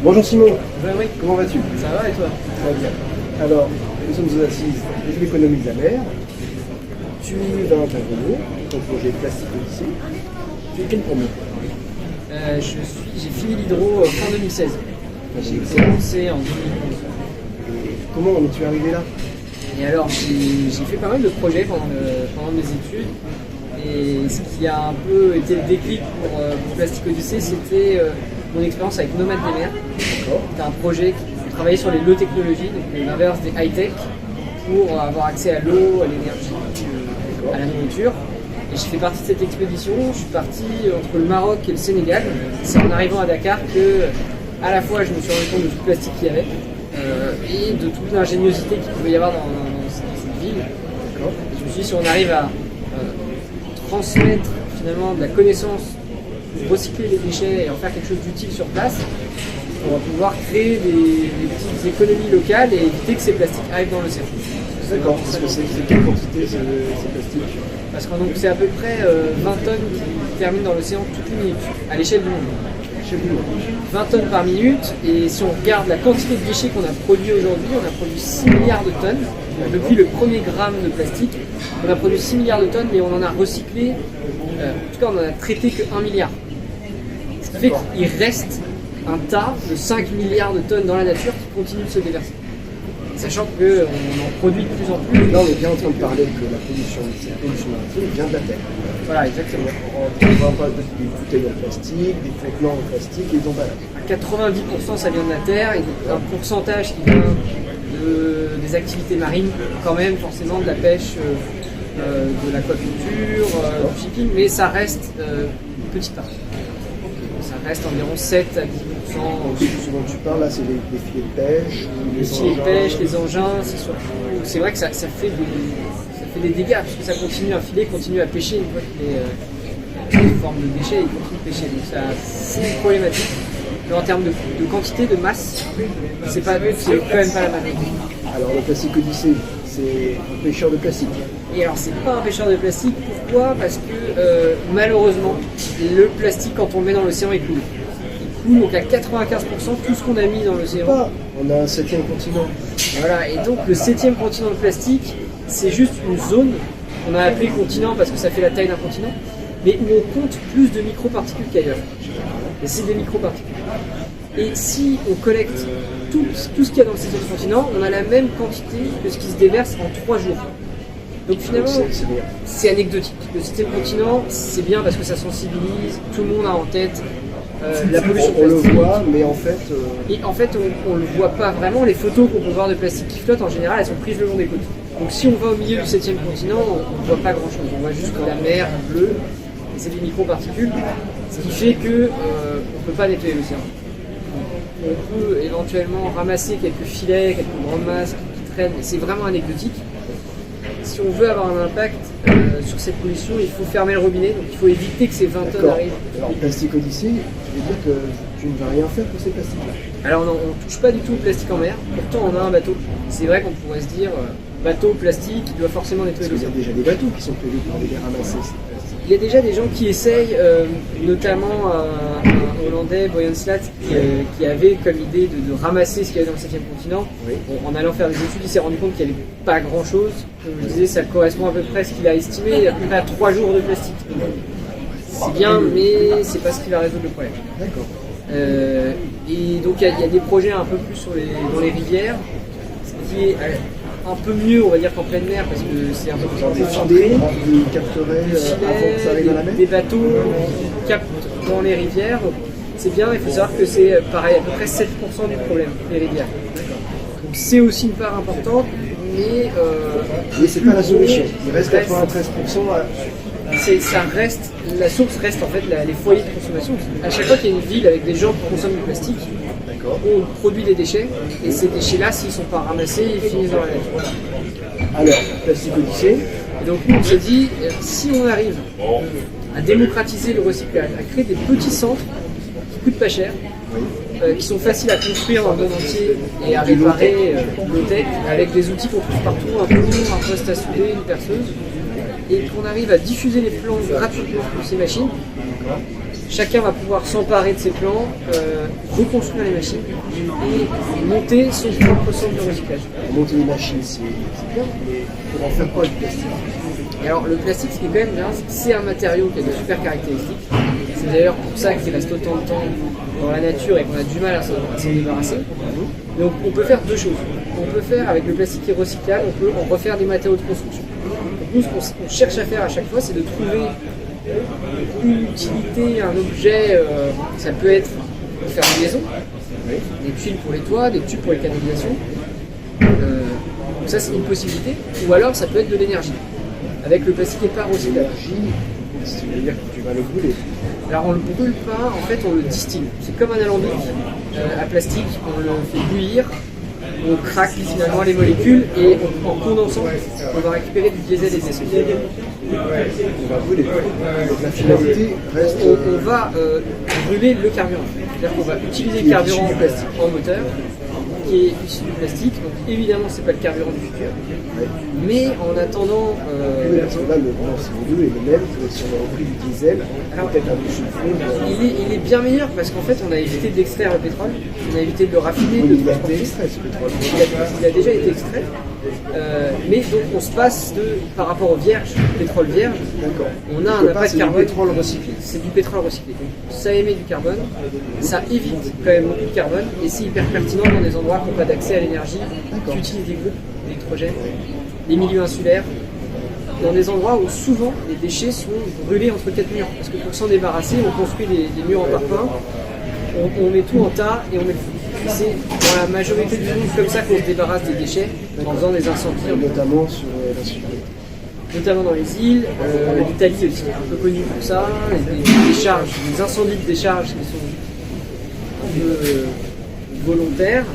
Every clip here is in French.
Bonjour Simon, Oui, comment vas-tu? ça va et toi? Très bien. Alors, nous sommes aux assises de l'économie de la mer. Tu vas intervenir dans ton projet Plastique Odyssée. Tu es quel promo? J'ai fini l'hydro fin 2016. J'ai commencé en 2011. Et comment en es-tu arrivé là? Et alors, j'ai fait pas mal de projets pendant mes études. Et ce qui a un peu été le déclic pour Plastique Odyssée, c'était mon expérience avec Nomade des mers. C'était un projet qui travaillait sur les low technologies, donc l'inverse des high-tech, pour avoir accès à l'eau, à l'énergie, à la nourriture. Et j'ai fait partie de cette expédition. Je suis parti entre le Maroc et le Sénégal. C'est en arrivant à Dakar que, à la fois, je me suis rendu compte de tout le plastique qu'il y avait et de toute l'ingéniosité qu'il pouvait y avoir dans cette ville. Et je me suis dit, si on arrive à transmettre finalement de la connaissance, recycler les déchets et en faire quelque chose d'utile sur place, on va pouvoir créer des petites économies locales et éviter que ces plastiques arrivent dans l'océan. D'accord, parce que c'est quelle quantité ces plastiques? Parce que c'est à peu près 20 tonnes qui terminent dans l'océan toutes les minutes, à l'échelle du monde. 20 tonnes par minute, et si on regarde la quantité de déchets qu'on a produit aujourd'hui, on a produit 6 milliards de tonnes. Depuis le premier gramme de plastique, on a produit 6 milliards de tonnes, mais on en a recyclé, en tout cas on en a traité que 1 milliard. Ce qui fait qu'il reste un tas de 5 milliards de tonnes dans la nature qui continuent de se déverser. Sachant qu'on en produit de plus en plus. Là, on est bien en train de parler que la pollution maritime vient de la Terre. Voilà, exactement. On va parler des bouteilles en plastique, des traitements en plastique et des emballages. À 90%, ça vient de la Terre, et un pourcentage qui vient des activités marines, quand même, forcément de la pêche, de l'aquaculture, du shipping, mais ça reste une petite partie. Ça reste environ 7 à 10%. Ce dont tu parles là, c'est les filets de pêche, les filets de pêche, les engins, c'est vrai que ça fait des dégâts, parce que ça continue, un filet continue à pêcher une fois qu'il est en forme de déchet, il continue de pêcher. Donc c'est une problématique. Mais en termes de quantité, de masse, c'est quand même pas la même. Alors le Plastique Odyssée, c'est un pêcheur de plastique. Et alors c'est pas un pêcheur de plastique, pourquoi? Parce que malheureusement, le plastique quand on le met dans l'océan, il coule. Donc à 95%, tout ce qu'on a mis dans l'océan. On a un 7e continent. Voilà, et donc le 7e continent de plastique, c'est juste une zone qu'on a appelée continent parce que ça fait la taille d'un continent, mais où on compte plus de microparticules qu'ailleurs. Et c'est des microparticules. Et si on collecte tout ce qu'il y a dans le 7e continent, on a la même quantité que ce qui se déverse en 3 jours. Donc finalement, c'est anecdotique. Le 7e continent, c'est bien parce que ça sensibilise, tout le monde a en tête la pollution plastique. On le voit, mais en fait... Et en fait, on ne le voit pas vraiment. Les photos qu'on peut voir de plastique qui flotte, en général, elles sont prises le long des côtes. Donc si on va au milieu du 7e continent, on ne voit pas grand-chose. On voit juste la mer bleue, et c'est des microparticules, ce qui fait qu'on ne peut pas nettoyer l'océan. On peut éventuellement ramasser quelques filets, quelques grandes masses qui traînent, mais c'est vraiment anecdotique. Si on veut avoir un impact sur cette pollution, il faut fermer le robinet, donc il faut éviter que ces 20 tonnes arrivent. Alors, Plastique Odyssée, je veux dire que tu ne vas rien faire pour ces plastiques-là. Alors, on ne touche pas du tout au plastique en mer, pourtant on a un bateau. C'est vrai qu'on pourrait se dire, bateau, plastique, il doit forcément nettoyer l'océan. Il y a déjà des bateaux qui sont prévus pour aller les ramasser. Il y a déjà des gens qui essayent, notamment un Hollandais, Boyan Slat, qui avait comme idée de ramasser ce qu'il y avait dans le 7e continent. Oui. Bon, en allant faire des études, il s'est rendu compte qu'il n'y avait pas grand-chose. Comme je disais, ça correspond à peu près à ce qu'il a estimé, à peu près à 3 jours de plastique. C'est bien, mais c'est pas ce qui va résoudre le problème. D'accord. Et donc il y a des projets un peu plus dans les rivières, ce qui est un peu mieux, on va dire, qu'en pleine mer, parce que c'est un peu plus concentré. Qui capteraient avant que ça arrive à la mer. Des bateaux qui captent dans les rivières. Donc, c'est bien, il faut savoir que c'est pareil, à peu près 7% du problème, les rivières. Donc c'est aussi une part importante, mais c'est pas la solution. Il reste 93%. Ça reste, la source reste en fait les foyers de consommation. À chaque fois qu'il y a une ville avec des gens qui consomment du plastique, on produit des déchets, et ces déchets-là, s'ils ne sont pas ramassés, ils finissent dans la nature. Alors, Plastique Odyssée. Et donc nous, on s'est dit, si on arrive à démocratiser le recyclage, à créer des petits centres qui coûtent pas cher, qui sont faciles à construire dans le monde entier et à réparer low-tech, avec des outils qu'on trouve partout, un plomb, un poste à souder, une perceuse, et qu'on arrive à diffuser les plans gratuitement pour ces machines, chacun va pouvoir s'emparer de ses plans, reconstruire les machines et monter son propre centre de recyclage. Monter les machines, c'est bien, mais pour en faire quoi du plastique? Et alors le plastique, ce qui est quand même bien, c'est que c'est un matériau qui a de super caractéristiques. C'est d'ailleurs pour ça qu'il reste autant de temps dans la nature et qu'on a du mal à s'en débarrasser. Donc on peut faire deux choses. On peut faire avec le plastique qui est recyclable, on peut en refaire des matériaux de construction. Donc nous, ce qu'on cherche à faire à chaque fois, c'est de trouver une utilité, un objet, ça peut être pour faire des maisons, des tuiles pour les toits, des tubes pour les canalisations. Donc ça c'est une possibilité. Ou alors ça peut être de l'énergie. Avec le plastique qui n'est pas recyclable. L'énergie, ça veut dire que tu vas le brûler. Alors on ne le brûle pas, en fait on le distille. C'est comme un alambic à plastique, on le fait bouillir, on craque finalement les molécules et en condensant, on va récupérer du diesel et des essence. On va brûler. Donc la finalité reste. On va brûler le carburant. C'est-à-dire qu'on va utiliser le carburant en moteur qui est issu du plastique. Donc évidemment c'est pas le carburant du futur. Mais en attendant... Oui, parce que là, le CO2 est le même que si on a repris du diesel, peut-être un peu sulfure. il est bien meilleur parce qu'en fait on a évité d'extraire le pétrole, on a évité de le raffiner, de le Il a été transporter. extrait ce pétrole. Il a déjà été extrait. Mais donc on se passe par rapport au vierge, pétrole vierge, D'accord. on a un impact C'est du carbone. pétrole recyclé. C'est du pétrole recyclé. Donc, ça émet du carbone, ça évite quand même beaucoup de carbone et c'est hyper pertinent dans des endroits qui n'ont pas d'accès à l'énergie, qui utilisent des groupes d'électrogène, les milieux insulaires, dans des endroits où souvent les déchets sont brûlés entre quatre murs. Parce que pour s'en débarrasser, on construit des murs en parpaing, on met tout en tas et on met le feu. C'est dans la majorité du monde comme ça qu'on se débarrasse des déchets en faisant des incendies. Notamment sur la Suède. Notamment dans les îles, l'Italie aussi est un peu connue pour ça, des décharges, des incendies de décharges qui sont un peu volontaires.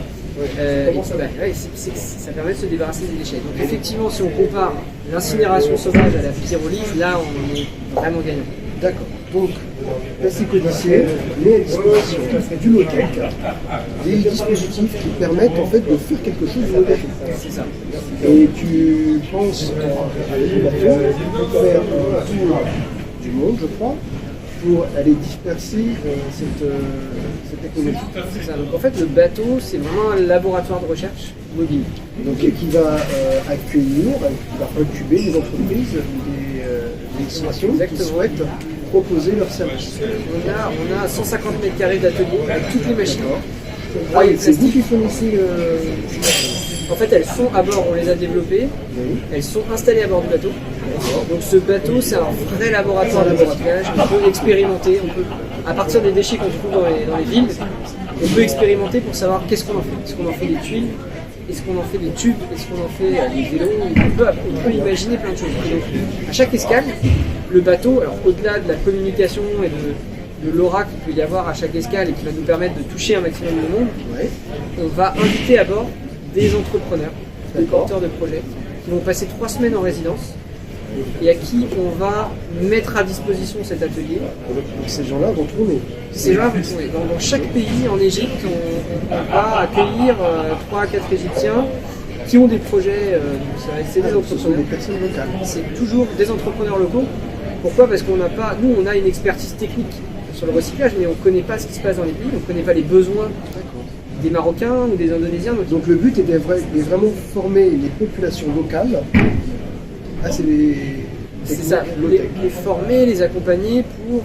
Ça permet de se débarrasser des déchets. Donc effectivement, si on compare l'incinération sauvage à la pyrolyse, là on est vraiment gagnant. D'accord. Donc, Plastic Odyssey met à disposition du low-tech des dispositifs qui permettent en fait de faire quelque chose de low-tech. C'est ça. Et tu penses avec le bateau pour faire un tour du monde, je crois, pour aller disperser cette technologie. C'est ça. Donc en fait, le bateau, c'est vraiment un laboratoire de recherche mobile. Donc, qui va accueillir, qui va incuber des entreprises, des extensions qui souhaitent proposer leurs services. On a 150 mètres carrés d'atelier avec toutes les machines. Ah, c'est vous qui fournissez En fait, elles sont à bord, on les a développées, elles sont installées à bord du bateau. Donc ce bateau, c'est un vrai laboratoire de recyclage. On peut expérimenter, à partir des déchets qu'on trouve dans les villes, on peut expérimenter pour savoir qu'est-ce qu'on en fait. Est-ce qu'on en fait des tuiles? Est-ce qu'on en fait des tubes? Est-ce qu'on en fait des vélos? On peut imaginer plein de choses. Et donc, à chaque escale, le bateau, alors au-delà de la communication et de l'aura qu'il peut y avoir à chaque escale et qui va nous permettre de toucher un maximum de monde, on va inviter à bord des entrepreneurs, des porteurs de projets, qui vont passer 3 semaines en résidence et à qui on va mettre à disposition cet atelier. Donc ces gens-là vont tourner. Ces gens-là vont tourner. Dans chaque pays en Égypte, on va accueillir 3 à 4 Égyptiens qui ont des projets, c'est des Ce sont entrepreneurs. des personnes locales. C'est toujours des entrepreneurs locaux. Pourquoi? Parce qu'on n'a pas, nous on a une expertise technique sur le recyclage, mais on ne connaît pas ce qui se passe dans les pays, on ne connaît pas les besoins des Marocains ou des Indonésiens. Donc le but est vraiment former les populations locales à ces C'est ça, les former, les accompagner pour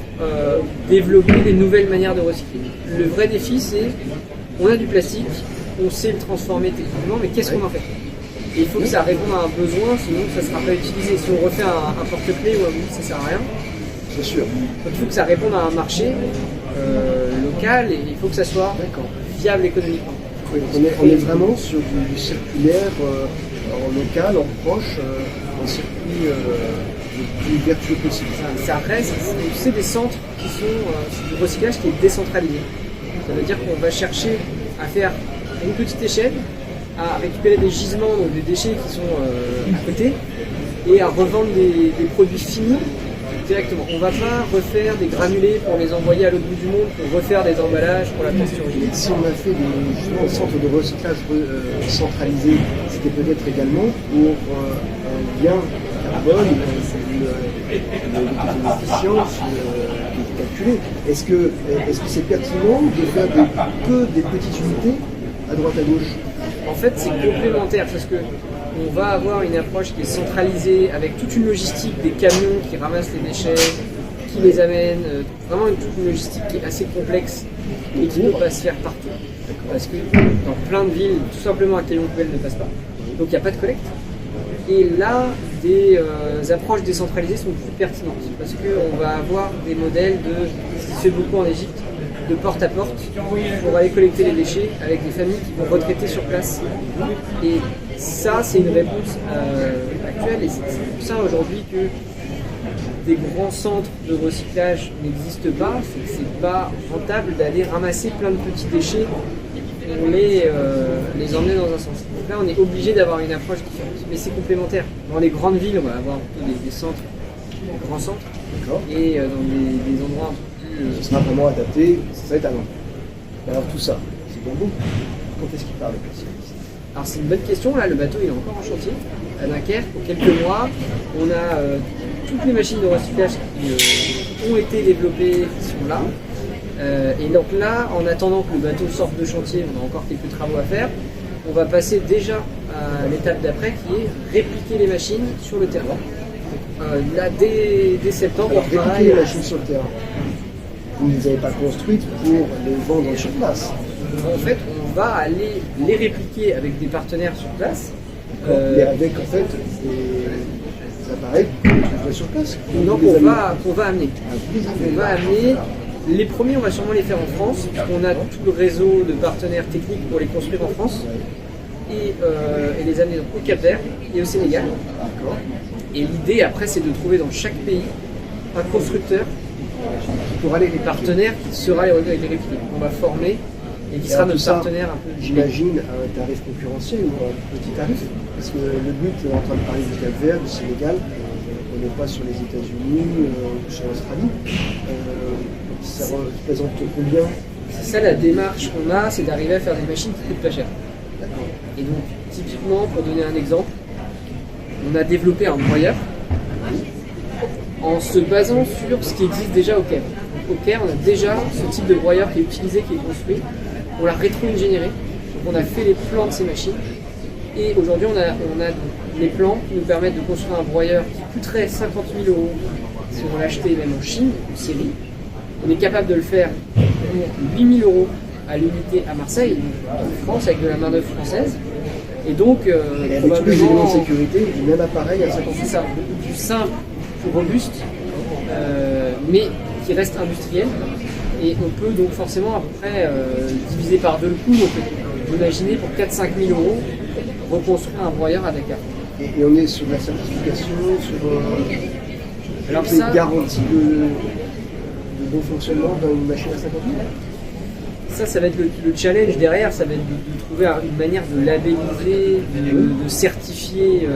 développer des nouvelles manières de recycler. Le vrai défi, c'est on a du plastique, on sait le transformer techniquement, mais qu'est-ce qu'on en fait? Et il faut que ça réponde à un besoin, sinon ça ne sera pas utilisé. Si on refait un porte-clés ou un bout, ça ne sert à rien. C'est sûr. Donc il faut que ça réponde à un marché local et il faut que ça soit viable économiquement. Oui, on est vraiment sur du circulaire en local, en proche, un circuit le plus vertueux possible. Ça reste, c'est des centres qui sont c'est du recyclage qui est décentralisé. Ça veut dire qu'on va chercher à faire à une petite échelle, à récupérer des gisements, donc des déchets qui sont à côté, et à revendre des produits finis directement. On ne va pas refaire des granulés pour les envoyer à l'autre bout du monde, pour refaire des emballages pour la plasturgie. Si on a fait justement un centre de recyclage centralisé, c'était peut-être également pour un gain carbone, efficience calculée. Est-ce que c'est pertinent de faire que des petites unités à droite à gauche? En fait, c'est complémentaire parce que on va avoir une approche qui est centralisée avec toute une logistique des camions qui ramassent les déchets, qui les amènent, vraiment toute une logistique qui est assez complexe et qui ne peut pas se faire partout. Parce que dans plein de villes, tout simplement un camion poubelle ne passe pas. Donc il n'y a pas de collecte. Et là, des approches décentralisées sont plus pertinentes parce qu'on va avoir des modèles de, ce qui se fait beaucoup en Égypte, de porte à porte pour aller collecter les déchets avec des familles qui vont retraiter sur place. Et ça, c'est une réponse actuelle et c'est pour ça aujourd'hui que des grands centres de recyclage n'existent pas, c'est que c'est pas rentable d'aller ramasser plein de petits déchets pour les emmener dans un sens. Donc là, on est obligé d'avoir une approche différente, mais c'est complémentaire. Dans les grandes villes, on va avoir plutôt des centres, des grands centres, et dans des endroits un peu plus... Ce sera vraiment adapté, ça va être à Nantes. Alors tout ça, c'est bon bout. Quand est-ce qu'il part le spécialiste? Alors c'est une bonne question, là le bateau il est encore en chantier à Dunkerque pour quelques mois. On a toutes les machines de recyclage qui ont été développées, qui sont là. Et donc là, en attendant que le bateau sorte de chantier, on a encore quelques travaux à faire. On va passer déjà à l'étape d'après qui est répliquer les machines sur le terrain. Là, dès septembre, alors, répliquer les machines sur le terrain. Vous ne les avez pas construites pour les vendre sur place. En fait, on va aller les répliquer avec des partenaires sur place. Et avec en fait des appareils qu'on trouve sur place. Donc on va amener. On va amener. Les premiers, on va sûrement les faire en France, puisqu'on a tout le réseau de partenaires techniques pour les construire en France et les amener donc au Cap-Vert et au Sénégal. Et l'idée après, c'est de trouver dans chaque pays un constructeur pour aller les partenaires qui sera les répliquer. On va former et qui sera notre partenaire un peu. J'imagine un tarif concurrentiel ou un petit tarif, parce que le but, on est en train de parler du Cap-Vert, du Sénégal, on n'est pas sur les États-Unis ou sur l'Australie. Ça représente combien? C'est ça la démarche qu'on a, c'est d'arriver à faire des machines qui coûtent pas cher. Et donc, typiquement, pour donner un exemple, on a développé un broyeur en se basant sur ce qui existe déjà au Caire. Au Caire, on a déjà ce type de broyeur qui est utilisé, qui est construit. On l'a rétro-ingénieré, donc on a fait les plans de ces machines. Et aujourd'hui, on a les plans qui nous permettent de construire un broyeur qui coûterait 50 000 € si on l'achetait même en Chine, en série. On est capable de le faire pour 8 000 € à l'unité à Marseille, en France, avec de la main-d'œuvre française. Et donc, avec tous les éléments de sécurité, du même appareil à 50 000 €. C'est ça, beaucoup plus simple, plus robuste, mais qui reste industriel. Et on peut donc forcément à peu près diviser par deux le coût. Donc, vous imaginez pour 4-5 000 € reconstruire un broyeur à Dakar. Et on est sur la certification, sur les garanties de bon fonctionnement d'une machine à 50 000 €. Ça va être le challenge derrière, ça va être de trouver une manière de labelliser, de certifier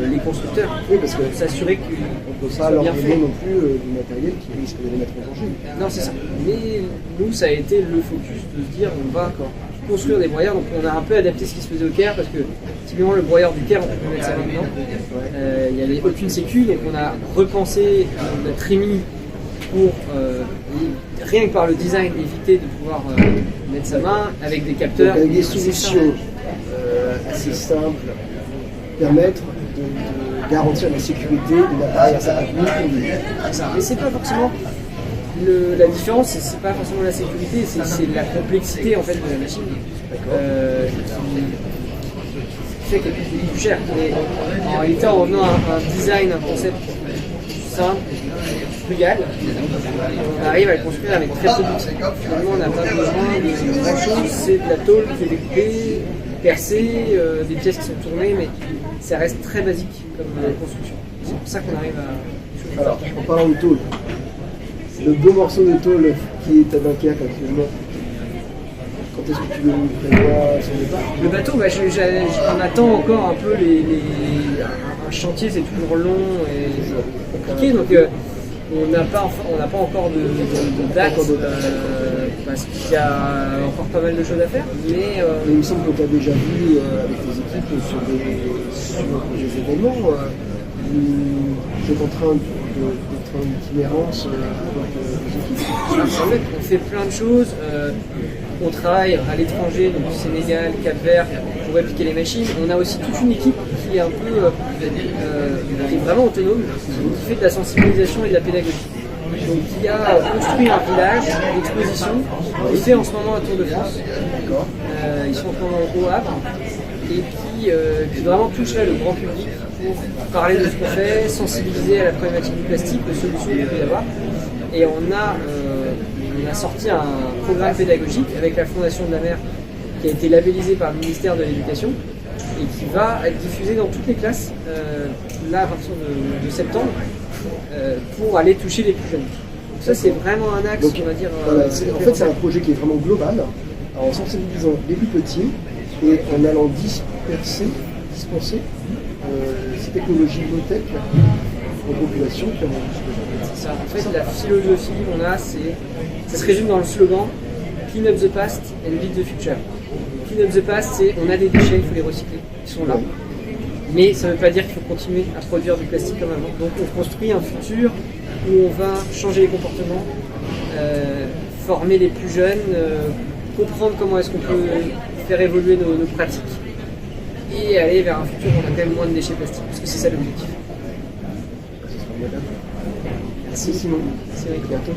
les constructeurs. Oui, parce que s'assurer qu'on ne peut pas leur donner non plus du matériel qui risque de les mettre en danger. Non, c'est ça. Mais nous, ça a été le focus de se dire on va construire des broyeurs. Donc on a un peu adapté ce qui se faisait au Caire parce que typiquement le broyeur du Caire, on peut mettre ça maintenant. Il n'y avait aucune sécu, donc on a repensé notre trémie pour rien que par le design éviter de pouvoir mettre sa main avec des capteurs. Donc, avec des solutions assez simples permettre de garantir la sécurité de l'appareil à 50 000 €. Mais c'est pas forcément la différence, c'est pas forcément la sécurité, c'est la complexité en fait de la machine qui fait qu'elle coûte beaucoup plus cher. Mais en réalité, en revenant à un design, un concept simple, frugal, on arrive à le construire avec très peu d'outils. Finalement, on n'a pas besoin de grand chose, c'est de la tôle qui est découpée, percée, des pièces qui sont tournées, mais ça reste très basique comme construction. C'est pour ça qu'on arrive à... Alors, en parlant de tôle, le beau morceau de tôle qui est à Dunkerque actuellement, quand est-ce que tu le prévois son départ? Le bateau, on attend encore un peu un chantier, c'est toujours long et compliqué, donc on n'a pas encore de date parce qu'il y a encore pas mal de choses à faire. Mais il me semble que tu as déjà vu avec tes équipes sur des événements. vous êtes en train d'être en itinérance avec les équipes? En fait, on fait plein de choses. On travaille à l'étranger, donc au Sénégal, Cap-Vert, pour répliquer les machines. On a aussi toute une équipe qui est un peu qui est vraiment autonome, qui fait de la sensibilisation et de la pédagogie. Donc qui a construit un village d'exposition, qui fait en ce moment un tour de France. Ils sont en ce moment au Havre et qui vraiment toucherait le grand public pour parler de ce qu'on fait, sensibiliser à la problématique du plastique, de solutions qu'il peut y avoir. Et on a sorti un programme pédagogique avec la Fondation de la Mer qui a été labellisé par le ministère de l'Éducation et qui va être diffusé dans toutes les classes là à partir de septembre pour aller toucher les plus jeunes. Donc ça c'est vraiment un axe, donc, on va dire. Voilà, en fait c'est un projet qui est vraiment global, en sensibilisant les plus petits et en allant dispenser ces technologies low-tech aux populations qui ont c'est ça. En fait, la philosophie qu'on a, ça se résume dans le slogan Clean up the past and build the future. Clean up the past, c'est on a des déchets, il faut les recycler, ils sont là. Mais ça ne veut pas dire qu'il faut continuer à produire du plastique comme avant. Donc on construit un futur où on va changer les comportements, former les plus jeunes, comprendre comment est-ce qu'on peut faire évoluer nos pratiques et aller vers un futur où on a quand même moins de déchets plastiques, parce que c'est ça l'objectif. Merci Simon. C'est vrai. À bientôt.